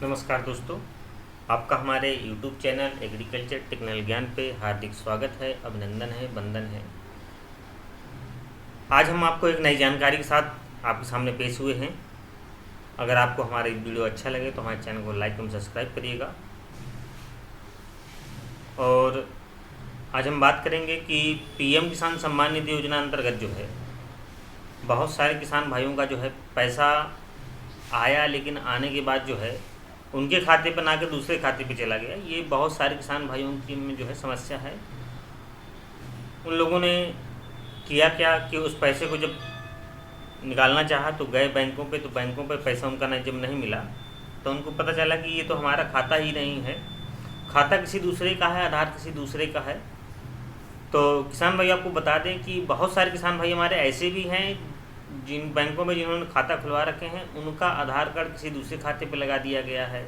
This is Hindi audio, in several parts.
नमस्कार दोस्तों, आपका हमारे YouTube चैनल एग्रीकल्चर टेक्निकल ज्ञान पे हार्दिक स्वागत है, अभिनंदन है, वंदन है। आज हम आपको एक नई जानकारी के साथ आपके सामने पेश हुए हैं। अगर आपको हमारी वीडियो अच्छा लगे तो हमारे चैनल को लाइक एवं सब्सक्राइब करिएगा। और आज हम बात करेंगे कि PM किसान सम्मान निधि योजना अंतर्गत जो है बहुत सारे किसान भाइयों का जो है पैसा आया, लेकिन आने के बाद जो है उनके खाते पर ना के दूसरे खाते पे चला गया। ये बहुत सारे किसान भाइयों की में जो है समस्या है। उन लोगों ने किया क्या कि उस पैसे को जब निकालना चाहा तो गए बैंकों पे, तो बैंकों पे पैसा उनका जब नहीं मिला तो उनको पता चला कि ये तो हमारा खाता ही नहीं है, खाता किसी दूसरे का है, आधार किसी दूसरे का है। तो किसान भाई आपको बता दें कि बहुत सारे किसान भाई हमारे ऐसे भी हैं जिन बैंकों में जिन्होंने खाता खुलवा रखे हैं उनका आधार कार्ड किसी दूसरे खाते पे लगा दिया गया है,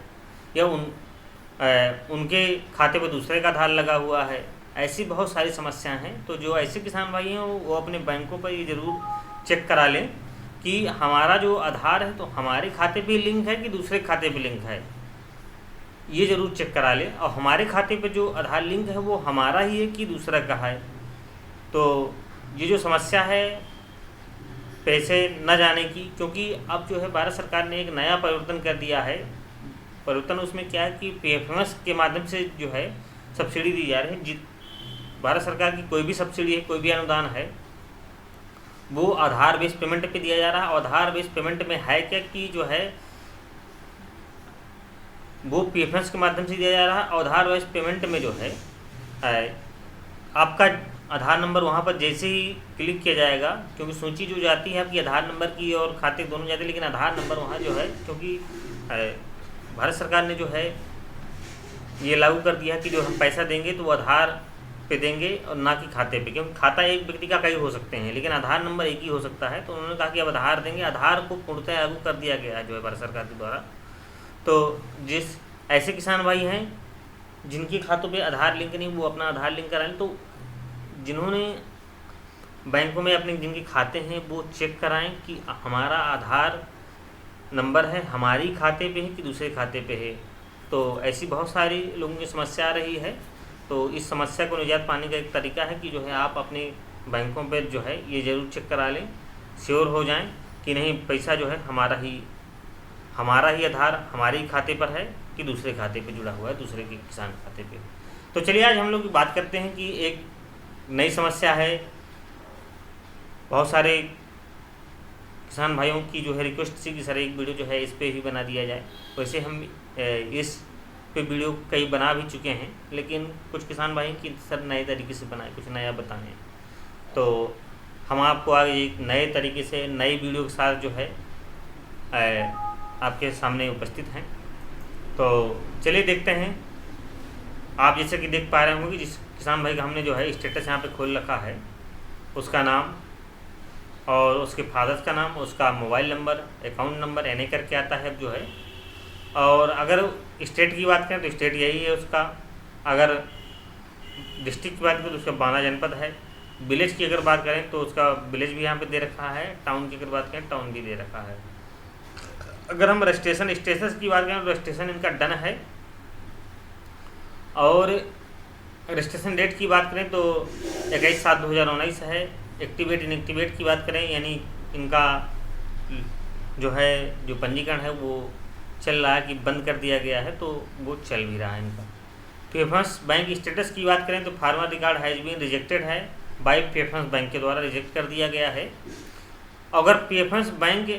या उनके खाते पे दूसरे का आधार लगा हुआ है। ऐसी बहुत सारी समस्याएं हैं। तो जो ऐसे किसान भाई हैं वो अपने बैंकों पर ये ज़रूर चेक करा लें कि हमारा जो आधार है तो हमारे खाते पे लिंक है कि दूसरे खाते पे लिंक है, ये ज़रूर चेक करा लें। और हमारे खाते पे जो आधार लिंक है वो हमारा ही है कि दूसरा का है। तो ये जो समस्या है पैसे न जाने की, क्योंकि अब जो है भारत सरकार ने एक नया परिवर्तन कर दिया है। परिवर्तन उसमें क्या है कि PFMS के माध्यम से जो है सब्सिडी दी जा रही है। भारत सरकार की कोई भी सब्सिडी है, कोई भी अनुदान है, वो आधार बेस्ड पेमेंट पे दिया जा रहा है। आधार बेस्ड पेमेंट में है क्या कि जो है वो PFMS के माध्यम से दिया जा रहा है। आधार बेस्ड पेमेंट में जो है आपका आधार नंबर वहाँ पर जैसे ही क्लिक किया जाएगा, क्योंकि सूची जो जाती है आपकी आधार नंबर की और खाते दोनों जाते हैं, लेकिन आधार नंबर वहाँ जो है, क्योंकि भारत सरकार ने जो है ये लागू कर दिया कि जो हम पैसा देंगे तो वो आधार पे देंगे और ना कि खाते पे, क्योंकि खाता एक व्यक्ति का कई हो सकते हैं लेकिन आधार नंबर एक ही हो सकता है। तो उन्होंने कहा कि अब आधार देंगे। आधार को पूर्णतः लागू कर दिया गया है जो है भारत सरकार के द्वारा। तो जिस ऐसे किसान भाई हैं जिनके खातों पे आधार लिंक नहीं, वो अपना आधार लिंक कराएं। तो जिन्होंने बैंकों में अपने जिनके खाते हैं वो चेक कराएं कि हमारा आधार नंबर है हमारी खाते पे है कि दूसरे खाते पे है। तो ऐसी बहुत सारी लोगों की समस्या आ रही है। तो इस समस्या को निजात पाने का एक तरीका है कि जो है आप अपने बैंकों पे जो है ये ज़रूर चेक करा लें, श्योर हो जाएं कि नहीं पैसा जो है हमारा ही आधार हमारे ही खाते पर है कि दूसरे खाते पे जुड़ा हुआ है, दूसरे के किसान खाते पे। तो चलिए आज हम लोग बात करते हैं कि एक नई समस्या है। बहुत सारे किसान भाइयों की जो है रिक्वेस्ट थी कि सर एक वीडियो जो है इस पे ही बना दिया जाए। वैसे हम इस पे वीडियो कई बना भी चुके हैं, लेकिन कुछ किसान भाई की सर नए तरीके से बनाए, कुछ नया बताएं। तो हम आपको आज एक नए तरीके से नई वीडियो के साथ जो है आपके सामने उपस्थित हैं। तो चलिए देखते हैं। आप जैसे कि देख पा रहे होंगे जिस किसान भाई का हमने जो है स्टेटस यहाँ पे खोल रखा है, उसका नाम और उसके फादर्स का नाम, उसका mobile number, account number NA करके आता है जो है। और अगर स्टेट की बात करें तो स्टेट यही है उसका। अगर डिस्ट्रिक्ट की बात करें तो उसका बाना जनपद है। विलेज की अगर बात करें तो उसका विलेज भी यहाँ पे दे रखा है। टाउन की अगर बात करें टाउन भी दे रखा है। अगर हम रजिस्ट्रेशन स्टेटस की बात करें तो रजिस्ट्रेशन इनका डन है। और रजिस्ट्रेशन डेट की बात करें तो 21/7/2019 है। एक्टिवेट इनएक्टिवेट की बात करें यानी इनका जो है जो पंजीकरण है वो चल रहा है कि बंद कर दिया गया है, तो वो चल भी रहा है इनका। PFMS बैंक स्टेटस की बात करें तो farmer record has been rejected है बाय PFMS बैंक के द्वारा रिजेक्ट कर दिया गया है। अगर PFMS बैंक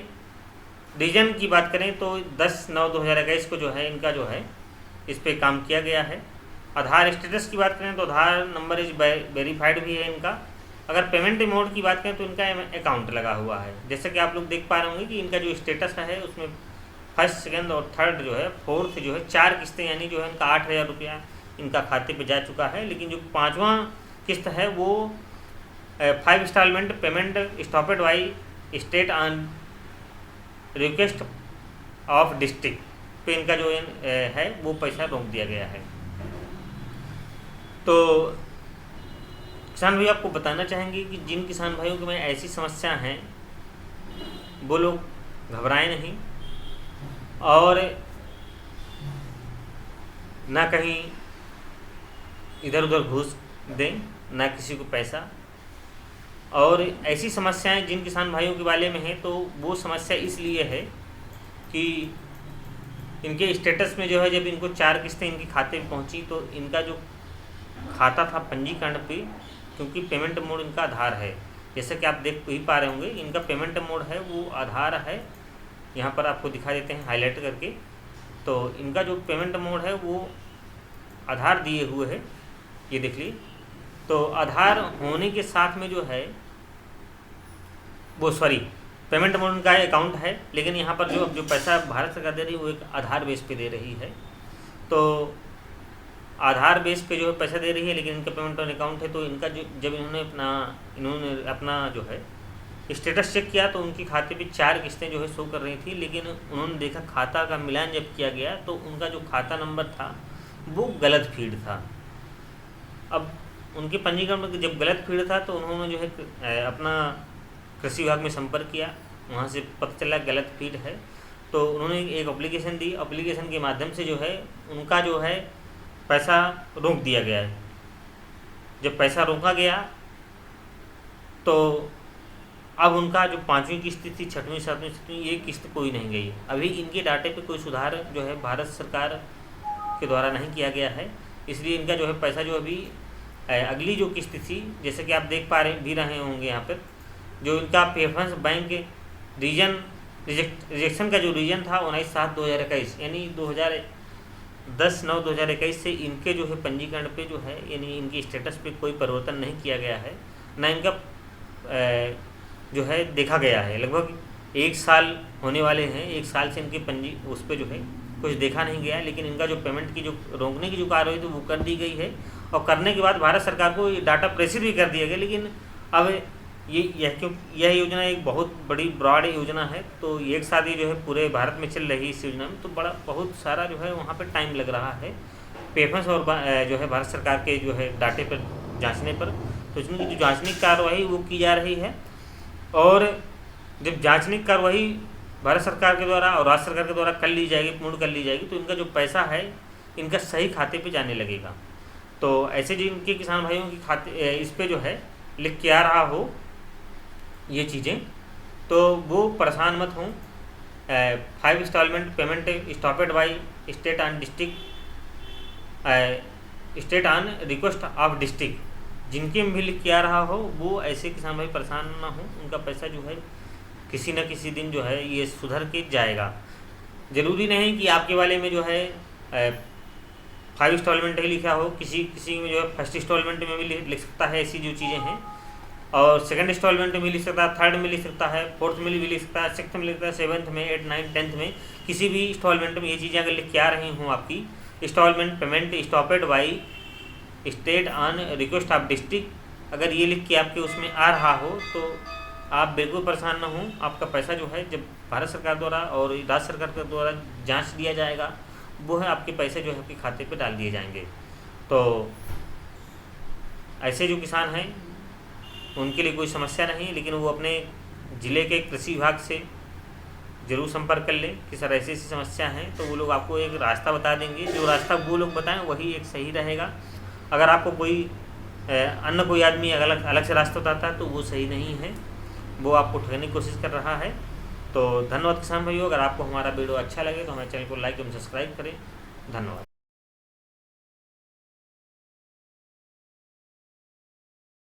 रीजन की बात करें तो 10/9/2021 को जो है इनका जो है इस पर काम किया गया है। आधार स्टेटस की बात करें तो आधार नंबर इज वेरीफाइड भी है इनका। अगर पेमेंट मोड की बात करें तो इनका अकाउंट लगा हुआ है। जैसे कि आप लोग देख पा रहे होंगे कि इनका जो स्टेटस है उसमें फर्स्ट, सेकंड और थर्ड जो है, फोर्थ जो है 4 किस्तें यानी जो है इनका 8,000 रुपया इनका खाते पे जा चुका है। लेकिन जो 5वां किस्त है वो 5 instalment payment stopped by state on request of district पे इनका जो है वो पैसा रोक दिया गया है। तो किसान भाई आपको बताना चाहेंगे कि जिन किसान भाइयों के में ऐसी समस्या हैं वो लोग घबराएं नहीं। और ना कहीं इधर उधर घूस दें, ना किसी को पैसा। और ऐसी समस्याएं जिन किसान भाइयों के बारे में हैं, तो वो समस्या इसलिए है कि इनके स्टेटस में जो है, जब इनको 4 किस्तें इनके खाते में पहुंची, तो इनका जो खाता था पंजीकरण पे, क्योंकि पेमेंट मोड इनका आधार है, जैसे कि आप देख ही पा रहे होंगे, इनका पेमेंट मोड है वो आधार है। यहाँ पर आपको दिखा देते हैं हाईलाइट करके। तो इनका जो पेमेंट मोड है वो आधार दिए हुए है, ये देख लीजिए। तो आधार होने के साथ में जो है वो पेमेंट मोड उनका अकाउंट है, लेकिन यहाँ पर जो पैसा भारत सरकार दे रही है वो एक आधार बेस पे दे रही है। तो आधार बेस पे जो है पैसा दे रही है, लेकिन इनका पेमेंट ऑन अकाउंट है। तो इनका जो जब इन्होंने अपना जो है स्टेटस चेक किया, तो उनके खाते पे 4 किस्तें जो है शो कर रही थी, लेकिन उन्होंने देखा खाता का मिलान जब किया गया तो उनका जो खाता नंबर था वो गलत फीड था। अब उनके पंजीकरण में जब गलत फीड था, तो उन्होंने जो है अपना कृषि विभाग में संपर्क किया, वहाँ से पता चला गलत फीड है। तो उन्होंने एक एप्लीकेशन दी, एप्लीकेशन के माध्यम से जो है उनका जो है पैसा रोक दिया गया है। जब पैसा रोका गया तो अब उनका जो 5वीं किस्त थी, 6वीं 7वीं ये किस्त कोई नहीं गई। अभी इनके डाटे पे कोई सुधार जो है भारत सरकार के द्वारा नहीं किया गया है, इसलिए इनका जो है पैसा जो अभी अगली जो किस्त थी, जैसे कि आप देख पा रहे होंगे यहाँ पर, जो इनका प्रेफरेंस बैंक रिजेक्शन का जो रीजन था 19/7/2021, यानी 10/9/2021 से इनके जो है पंजीकरण पे जो है, यानी इनकी स्टेटस पे कोई परिवर्तन नहीं किया गया है, ना इनका जो है देखा गया है। लगभग 1 साल होने वाले हैं, 1 साल से इनकी उस पर जो है कुछ देखा नहीं गया, लेकिन इनका जो पेमेंट की जो रोकने की जो कार्रवाई थी वो कर दी गई है। और करने के बाद भारत सरकार को ये डाटा प्रेषित भी कर दिया गया, लेकिन अब यह योजना एक बहुत बड़ी ब्रॉड योजना है, तो एक साथ ही जो है पूरे भारत में चल रही है इस योजना में, तो बहुत सारा जो है वहाँ पे टाइम लग रहा है पेफेंस और जो है भारत सरकार के जो है डाटे पर जांचने पर। तो इसमें जो जांचने की कार्रवाई वो की जा रही है, और जब जांचने की कार्रवाई भारत सरकार के द्वारा और राज्य सरकार के द्वारा कर ली जाएगी, पूर्ण कर ली जाएगी, तो इनका जो पैसा है इनका सही खाते पे जाने लगेगा। तो ऐसे जो इनके किसान भाइयों की खाते इस पर जो है लिख के आ रहा हो ये चीज़ें, तो वो परेशान मत हों। 5 instalment payment stopped by state on request of district, जिनके में भी लिख के आ रहा हो, वो ऐसे किसान भाई परेशान ना हो, उनका पैसा जो है किसी न किसी दिन जो है ये सुधर के जाएगा। ज़रूरी नहीं कि आपके वाले में जो है 5 इंस्टॉलमेंट ही लिखा हो, किसी में जो है फर्स्ट इंस्टॉलमेंट में भी लिख सकता है, ऐसी जो चीज़ें हैं, और सेकंड इंस्टॉलमेंट में लिख सकता है, थर्ड में लिख सकता है, फोर्थ में भी लिख सकता है, सिक्स्थ में लिख सकता है, 7th में, 8th 9th 10th में, किसी भी इंस्टॉलमेंट में ये चीज़ें अगर लिख के आ रही हों आपकी, instalment payment stopped by state on request of district, अगर ये लिख के आपके उसमें आ रहा हो, तो आप बिल्कुल परेशान ना हों। आपका पैसा जो है जब भारत सरकार द्वारा और राज्य सरकार के द्वारा जाँच लिया जाएगा, वो है आपके पैसे जो है आपके खाते पर डाल दिए जाएंगे। तो ऐसे जो किसान हैं उनके लिए कोई समस्या नहीं, लेकिन वो अपने ज़िले के कृषि विभाग से ज़रूर संपर्क कर लें कि सर ऐसी ऐसी समस्या हैं, तो वो लोग आपको एक रास्ता बता देंगे। जो रास्ता वो लोग बताएं वही एक सही रहेगा। अगर आपको कोई आदमी अलग से रास्ता बताता है तो वो सही नहीं है, वो आपको ठगने की कोशिश कर रहा है। तो धन्यवाद किसान भाइयों। अगर आपको हमारा वीडियो अच्छा लगे तो हमारे चैनल को लाइक एवं सब्सक्राइब करें। धन्यवाद।